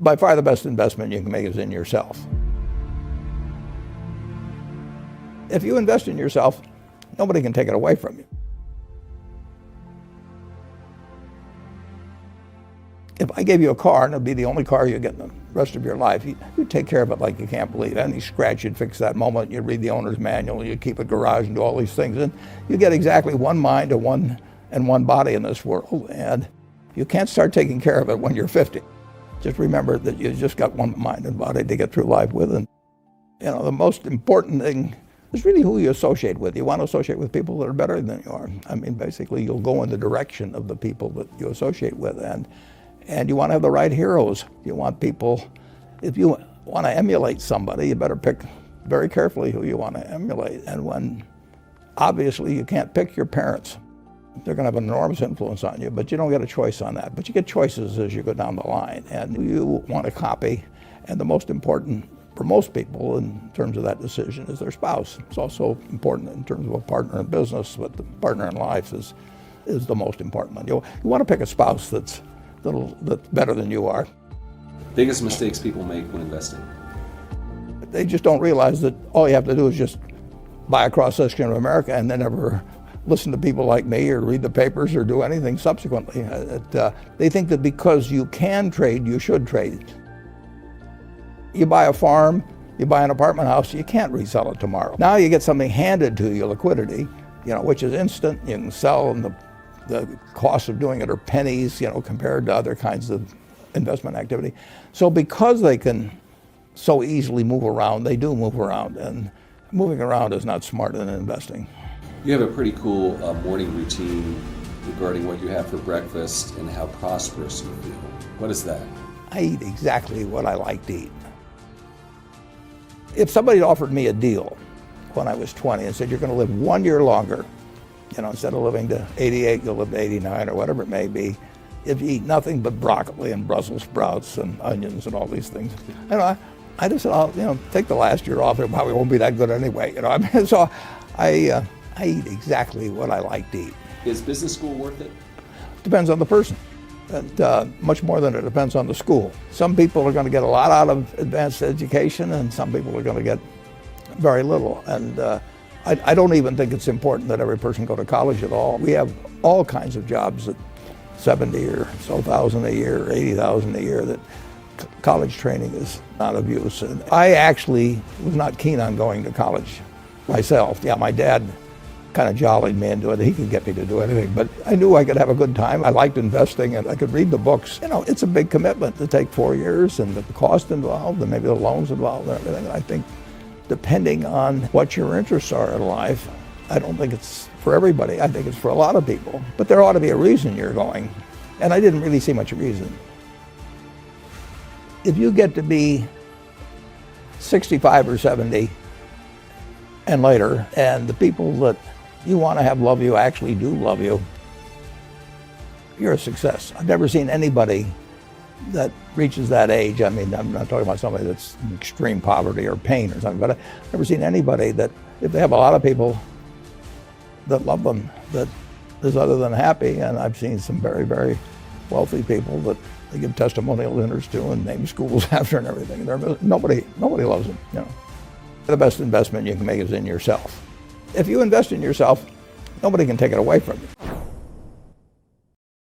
By far the best investment you can make is in yourself. If you invest in yourself, nobody can take it away from you. If I gave you a car and it'd be the only car you get in the rest of your life, you'd take care of it like you can't believe it. Any scratch, you'd fix that moment, you'd read the owner's manual, you'd keep a garage and do all these things. And you get exactly one mind and one body in this world. And you can't start taking care of it when you're 50. Just remember that you just got one mind and body to get through life with. And the most important thing is really who you associate with. You want to associate with people that are better than you are. I mean, basically, you'll go in the direction of the people that you associate with. And you want to have the right heroes. You want people, if you want to emulate somebody, you better pick very carefully who you want to emulate. And when, obviously, you can't pick your parents. They're going to have an enormous influence on you, but you don't get a choice on that. But you get choices as you go down the line. And you want to copy. And the most important for most people in terms of that decision is their spouse. It's also important in terms of a partner in business, but the partner in life is the most important one. You want to pick a spouse that's better than you are. Biggest mistakes people make when investing? They just don't realize that all you have to do is just buy a cross-section of America and then never listen to people like me or read the papers or do anything subsequently. They think that because you can trade, you should trade. You buy a farm, you buy an apartment house, you can't resell it tomorrow. Now you get something handed to you, liquidity, which is instant. You can sell, and the cost of doing it are pennies, compared to other kinds of investment activity. So because they can so easily move around, they do move around, and moving around is not smarter than investing. You have a pretty cool morning routine regarding what you have for breakfast and how prosperous you feel. What is that? I eat exactly what I like to eat. If somebody offered me a deal when I was 20 and said, you're going to live 1 year longer, instead of living to 88, you'll live to 89 or whatever it may be, if you eat nothing but broccoli and Brussels sprouts and onions and all these things. I just said, I'll take the last year off. It probably won't be that good anyway. So I eat exactly what I like to eat. Is business school worth it? Depends on the person. And, much more than it depends on the school. Some people are going to get a lot out of advanced education, and some people are going to get very little. And I don't even think it's important that every person go to college at all. We have all kinds of jobs at 70 or so thousand a year, 80,000 a year, that college training is not of use. And I actually was not keen on going to college myself. Yeah, my dad kind of jollied me into it. He could get me to do anything, but I knew I could have a good time. I liked investing, and I could read the books. It's a big commitment to take 4 years, and the cost involved, and maybe the loans involved, and everything. I think depending on what your interests are in life, I don't think it's for everybody. I think it's for a lot of people. But there ought to be a reason you're going, and I didn't really see much reason. If you get to be 65 or 70 and later, and the people that you want to have love you actually do love you, you're a success. I've never seen anybody that reaches that age. I mean, I'm not talking about somebody that's in extreme poverty or pain or something, but I've never seen anybody that, if they have a lot of people that love them, that is other than happy. And I've seen some very, very wealthy people that they give testimonial dinners to and name schools after and everything. Nobody loves them. The best investment you can make is in yourself. If you invest in yourself, nobody can take it away from you.